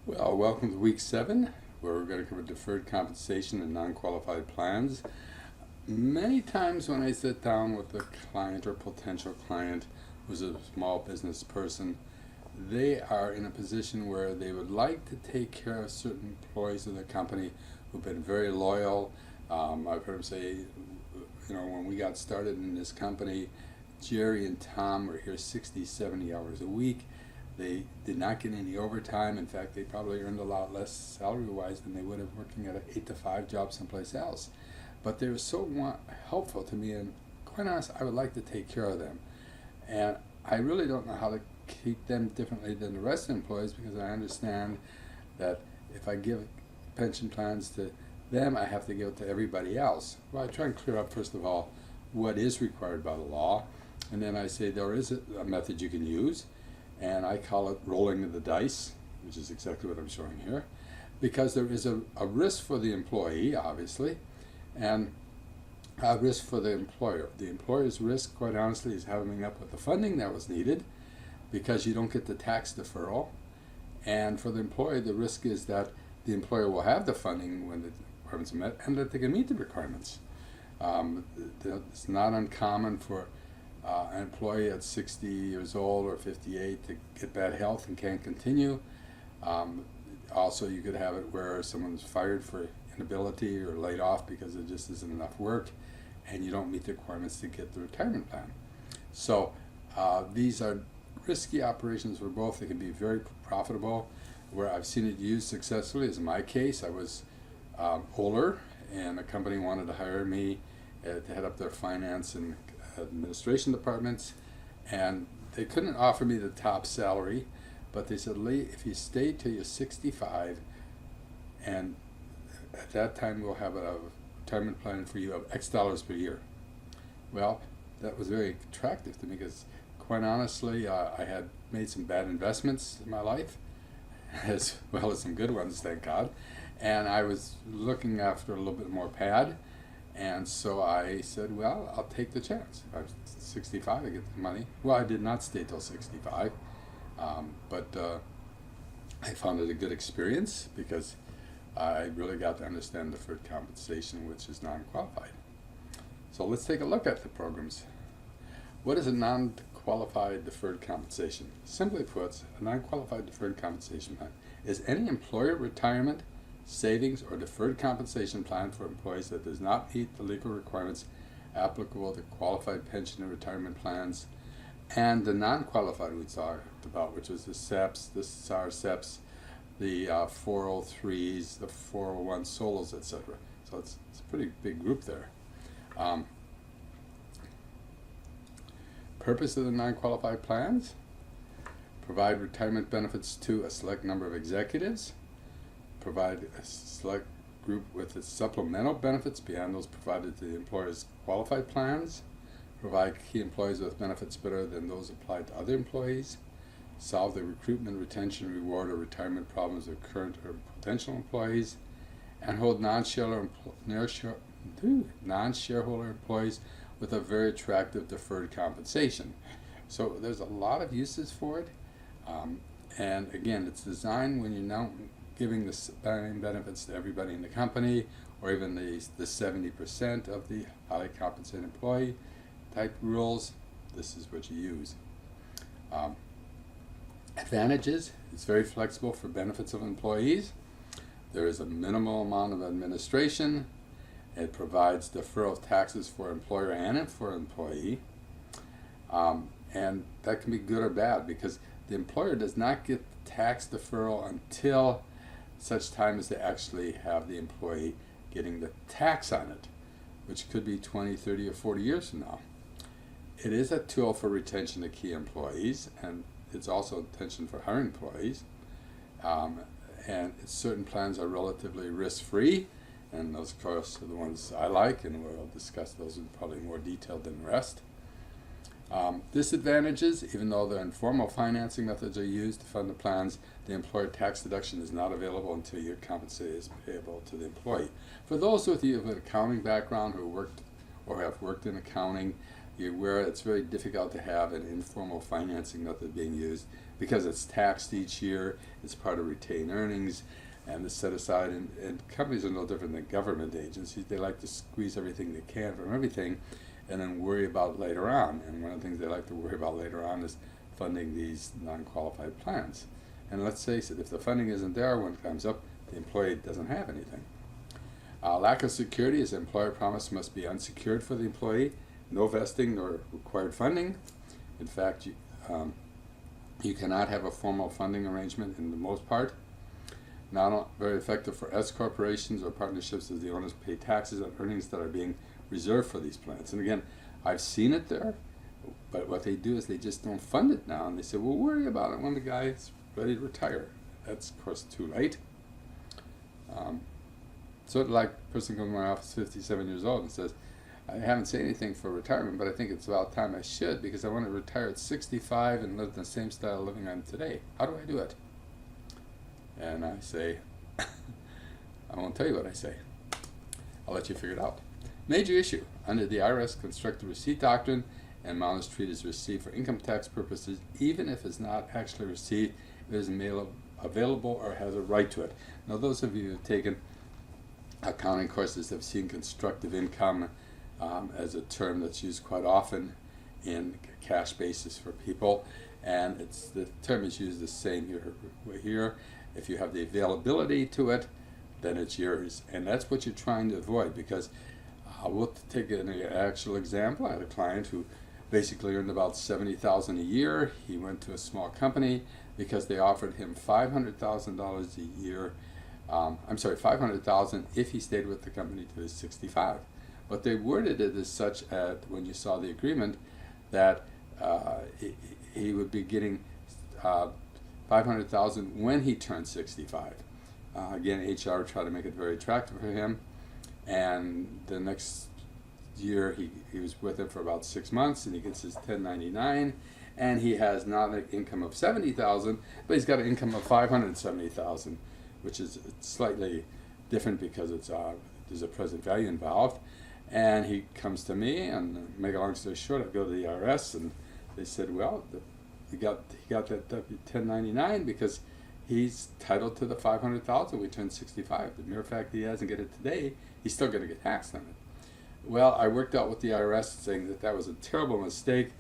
Well, welcome to week 7, where we're going to cover deferred compensation and non-qualified plans. Many times when I sit down with a client or potential client who's a small business person, they are in a position where they would like to take care of certain employees of their company who've been very loyal. I've heard them say, when we got started in this company, Jerry and Tom were here 60, 70 hours a week. They did not get any overtime. In fact, they probably earned a lot less salary-wise than they would have working at an 8-to-5 job someplace else. But they were so helpful to me, and quite honest, I would like to take care of them. And I really don't know how to keep them differently than the rest of the employees, because I understand that if I give pension plans to them, I have to give it to everybody else. Well, I try and clear up, first of all, what is required by the law, and then I say there is a method you can use, and I call it rolling of the dice, which is exactly what I'm showing here, because there is a risk for the employee, obviously, and a risk for the employer. The employer's risk, quite honestly, is having up with the funding that was needed, because you don't get the tax deferral. And for the employee, the risk is that the employer will have the funding when the requirements are met, and that they can meet the requirements. It's not uncommon for an employee at 60 years old or 58 to get bad health and can't continue. Also, you could have it where someone's fired for inability or laid off because there just isn't enough work, and you don't meet the requirements to get the retirement plan. So these are risky operations for both. They can be very profitable. Where I've seen it used successfully is in my case. I was older, and a company wanted to hire me to head up their finance and administration departments, and they couldn't offer me the top salary, but they said, Lee, if you stay till you're 65, and at that time we'll have a retirement plan for you of X dollars per year. Well, that was very attractive to me, because quite honestly, I had made some bad investments in my life, as well as some good ones, thank God, and I was looking after a little bit more pad. And so I said, well, I'll take the chance. If I'm 65, I get the money. Well, I did not stay till 65, but I found it a good experience, because I really got to understand deferred compensation, which is non-qualified. So let's take a look at the programs. What is a non-qualified deferred compensation? Simply put, a non-qualified deferred compensation plan is any employer retirement, savings, or deferred compensation plan for employees that does not meet the legal requirements applicable to qualified pension and retirement plans, and the non-qualified we talked about, which is the SEPs, the SAR-SEPs, the 403s, the 401 solos, etc. So it's a pretty big group there. Purpose of the non-qualified plans: provide retirement benefits to a select number of executives, provide a select group with its supplemental benefits beyond those provided to the employer's qualified plans, provide key employees with benefits better than those applied to other employees, solve the recruitment, retention, reward, or retirement problems of current or potential employees, and hold non-shareholder employees with a very attractive deferred compensation. So there's a lot of uses for it, and again, it's designed when you're now giving the same benefits to everybody in the company, or even the 70% of the highly compensated employee type rules. This is what you use. Advantages: it's very flexible for benefits of employees. There is a minimal amount of administration. It provides deferral of taxes for employer and for employee. And that can be good or bad, because the employer does not get the tax deferral until such time as they actually have the employee getting the tax on it, which could be 20, 30, or 40 years from now. It is a tool for retention of key employees, and it's also retention for hiring employees. And certain plans are relatively risk-free, and those, of course, are the ones I like, and we'll discuss those in probably more detail than the rest. Disadvantages: even though the informal financing methods are used to fund the plans, the employer tax deduction is not available until your compensation is payable to the employee. For those with you with an accounting background who worked or have worked in accounting, you're aware it's very difficult to have an informal financing method being used, because it's taxed each year, it's part of retained earnings, and it's set aside, and companies are no different than government agencies. They like to squeeze everything they can from everything and then worry about it later on. And one of the things they like to worry about later on is funding these non-qualified plans. And let's face it, if the funding isn't there when it comes up, the employee doesn't have anything. Lack of security is employer promise must be unsecured for the employee. No vesting nor required funding. In fact, you cannot have a formal funding arrangement in the most part. Not very effective for S corporations or partnerships as the owners pay taxes on earnings that are being reserved for these plans. And again, I've seen it there, but what they do is they just don't fund it now, and they say, we'll worry about it when the guy's ready to retire. That's, of course, too late. Sort of like a person comes to my office 57 years old and says, I haven't said anything for retirement, but I think it's about time I should, because I want to retire at 65 and live the same style of living I'm today. How do I do it? And I say, I won't tell you what I say. I'll let you figure it out. Major issue. Under the IRS constructive receipt doctrine, an amount is treated as received for income tax purposes, even if it's not actually received, it is available or has a right to it. Now, those of you who have taken accounting courses have seen constructive income as a term that's used quite often in cash basis for people, and the term is used the same here. If you have the availability to it, then it's yours, and that's what you're trying to avoid, because we'll take an actual example. I had a client who basically earned about $70,000 a year. He went to a small company because they offered him $500,000 a year. $500,000 if he stayed with the company to his 65. But they worded it as such when you saw the agreement that he would be getting $500,000 when he turned 65. Again, HR tried to make it very attractive for him, and the next year he was with him for about 6 months, and he gets his 1099, and he has not an income of $70,000, but he's got an income of $570,000, which is slightly different because there's a present value involved. And he comes to me, and make a long story short, I go to the IRS, and they said, well, he got that 1099 because he's entitled to the $500,000 when he turns 65. The mere fact that he hasn't get it today, he's still going to get taxed on it. Well, I worked out with the IRS saying that was a terrible mistake.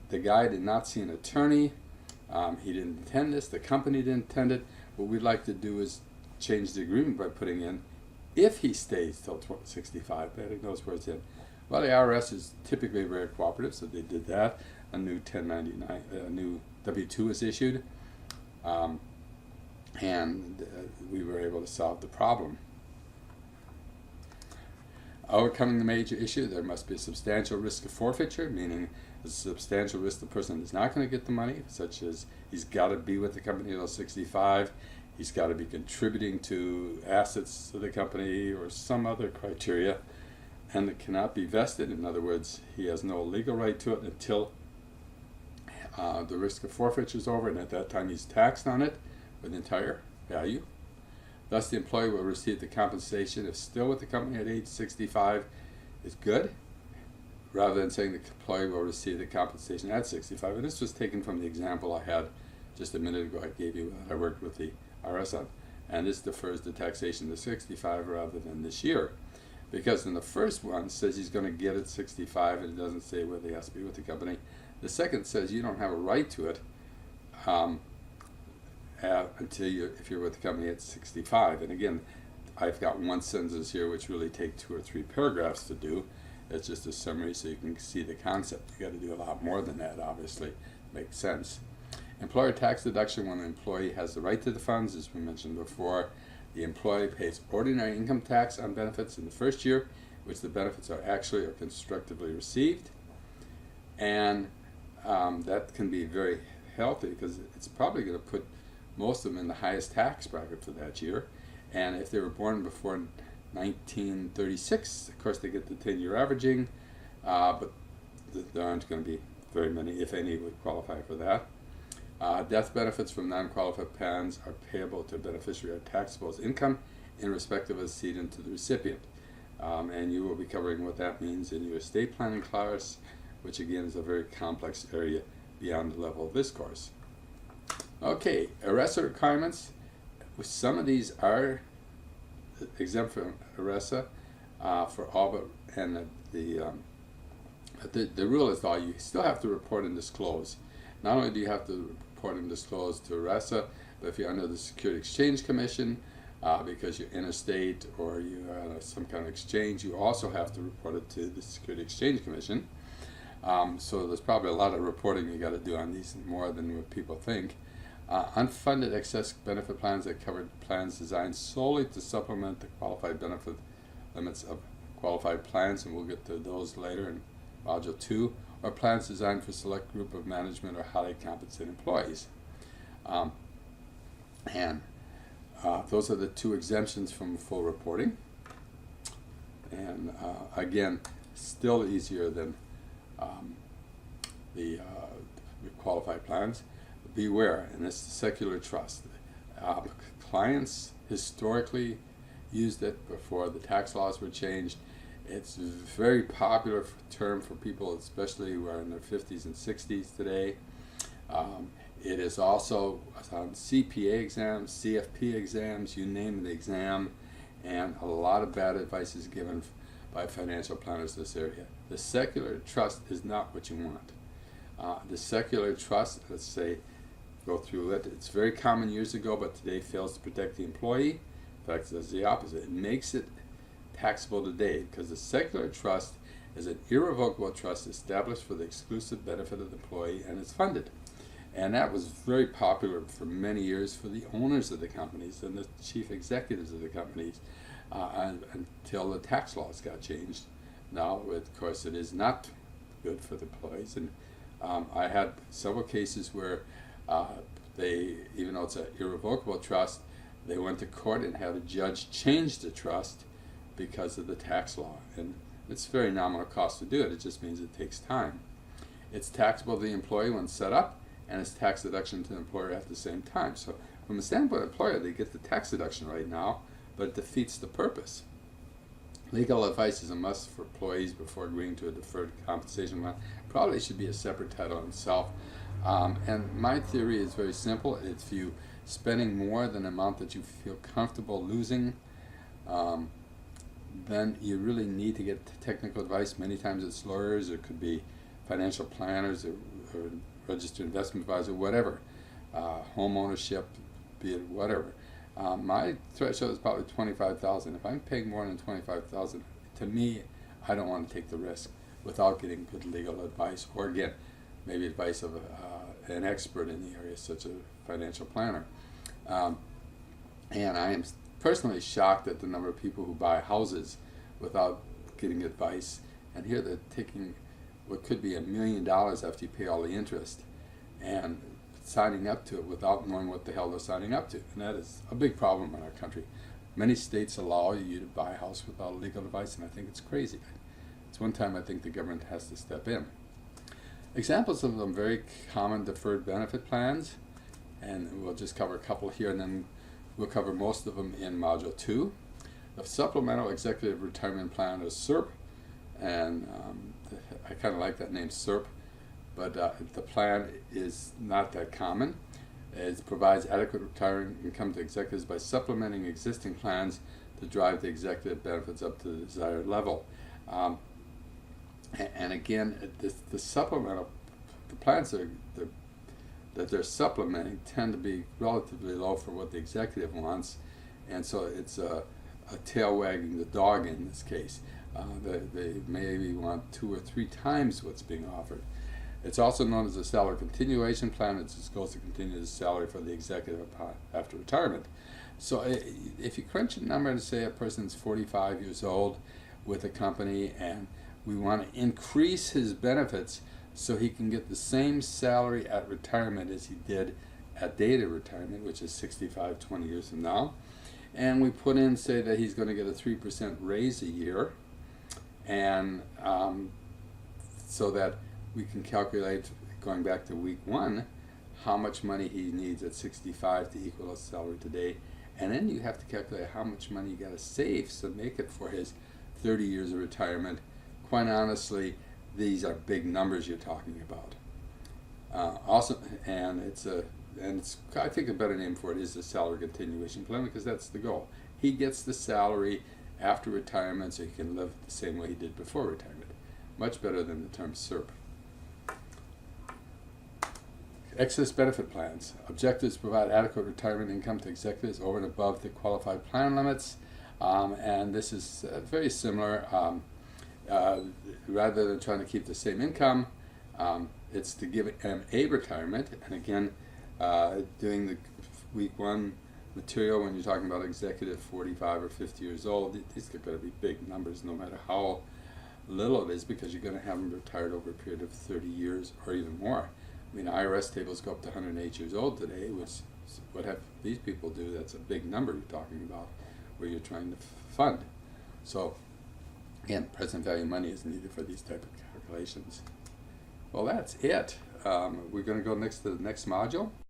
The guy did not see an attorney. He didn't intend this. The company didn't intend it. What we'd like to do is change the agreement by putting in, if he stays till 65, that he knows where it's in. Well, the IRS is typically very cooperative, so they did that. A new 1099, a new W-2 was issued, and we were able to solve the problem. Overcoming the major issue, there must be a substantial risk of forfeiture, meaning a substantial risk the person is not going to get the money, such as he's got to be with the company until 65, he's got to be contributing to assets to the company or some other criteria, and it cannot be vested. In other words, he has no legal right to it until the risk of forfeiture is over, and at that time he's taxed on it with the entire value. Thus, the employee will receive the compensation if still with the company at age 65 is good, rather than saying the employee will receive the compensation at 65. And this was taken from the example I had just a minute ago I gave you that I worked with the IRS on. And this defers the taxation to 65 rather than this year. Because in the first one, it says he's going to get it 65, and it doesn't say whether he has to be with the company. The second says you don't have a right to it if you're with the company at 65. And again, I've got one sentence here which really take 2 or 3 paragraphs to do. It's just a summary so you can see the concept. You got to do a lot more than that, obviously. Makes sense. Employer tax deduction when the employee has the right to the funds, as we mentioned before. The employee pays ordinary income tax on benefits in the first year, which the benefits are actually or constructively received. And that can be very healthy because it's probably going to put most of them in the highest tax bracket for that year. And if they were born before 1936, of course they get the 10-year averaging, but there aren't going to be very many, if any, would qualify for that. Death benefits from non-qualified plans are payable to a beneficiary of taxable as income in respect of a decedent to the recipient. And you will be covering what that means in your estate planning class, which again is a very complex area beyond the level of this course. Okay, ERISA requirements. Some of these are exempt from ERISA for all but, and the rule is though you still have to report and disclose. Not only do you have to report and disclose to ERISA, but if you're under the Security Exchange Commission, because you're interstate or you are some kind of exchange, you also have to report it to the Security Exchange Commission. So there's probably a lot of reporting you got to do on these, more than what people think. Unfunded excess benefit plans that cover plans designed solely to supplement the qualified benefit limits of qualified plans, and we'll get to those later in Module 2, or plans designed for a select group of management or highly compensated employees. Those are the two exemptions from full reporting. And again, still easier than the qualified plans. Beware, and this is secular trust. Clients historically used it before the tax laws were changed. It's a very popular term for people, especially who are in their 50s and 60s today. It is also on CPA exams, CFP exams, you name the exam, and a lot of bad advice is given by financial planners in this area. The secular trust is not what you want. The secular trust, let's say, go through it. It's very common years ago, but today fails to protect the employee. In fact, it does the opposite. It makes it taxable today because the secular trust is an irrevocable trust established for the exclusive benefit of the employee and is funded. And that was very popular for many years for the owners of the companies and the chief executives of the companies until the tax laws got changed. Now, of course, it is not good for the employees. And I had several cases where they, even though it's an irrevocable trust, they went to court and had a judge change the trust because of the tax law. And it's very nominal cost to do it. It just means it takes time. It's taxable to the employee when set up, and it's tax deduction to the employer at the same time. So from the standpoint of the employer, they get the tax deduction right now, but it defeats the purpose. Legal advice is a must for employees before agreeing to a deferred compensation plan. Probably should be a separate title in itself. And my theory is very simple. If you're spending more than the amount that you feel comfortable losing, then you really need to get technical advice. Many times it's lawyers, or it could be financial planners, or registered investment advisor, whatever. Home ownership, be it whatever. My threshold is probably $25,000. If I'm paying more than $25,000, to me, I don't want to take the risk without getting good legal advice, or again, maybe advice of an expert in the area, such as a financial planner. And I am personally shocked at the number of people who buy houses without getting advice. And here they're taking what could be $1 million after you pay all the interest and signing up to it without knowing what the hell they're signing up to. And that is a big problem in our country. Many states allow you to buy a house without legal advice, and I think it's crazy. It's one time I think the government has to step in. Examples of them very common deferred benefit plans, and we'll just cover a couple here, and then we'll cover most of them in Module 2. The Supplemental Executive Retirement Plan is SERP, and I kind of like that name, SERP, but the plan is not that common. It provides adequate retiring income to executives by supplementing existing plans to drive the executive benefits up to the desired level. And again, the supplemental, the plans that they're supplementing tend to be relatively low for what the executive wants, and so it's a tail wagging the dog in this case. They maybe want 2 or 3 times what's being offered. It's also known as a salary continuation plan. It just goes to continue the salary for the executive after retirement. So if you crunch a number and say a person's 45 years old with a company and we want to increase his benefits so he can get the same salary at retirement as he did at date of retirement, which is 65, 20 years from now, and we put in, say, that he's going to get a 3% raise a year, and so that we can calculate, going back to week 1, how much money he needs at 65 to equal his salary today, and then you have to calculate how much money you got to save to make it for his 30 years of retirement. Quite honestly, these are big numbers you're talking about. Also, and it's and it's, I think a better name for it is the salary continuation plan, because that's the goal. He gets the salary after retirement so he can live the same way he did before retirement. Much better than the term SERP. Excess benefit plans. Objectives: provide adequate retirement income to executives over and above the qualified plan limits. And this is very similar. Rather than trying to keep the same income, it's to give him a retirement. And again, doing the week one material when you're talking about executive 45 or 50 years old, these are going to be big numbers no matter how little it is, because you're going to have them retired over a period of 30 years or even more. I mean, IRS tables go up to 108 years old today, which is what have these people do? That's a big number you're talking about, where you're trying to fund. So, again, present value money is needed for these type of calculations. Well, that's it. We're going to go next to the next module.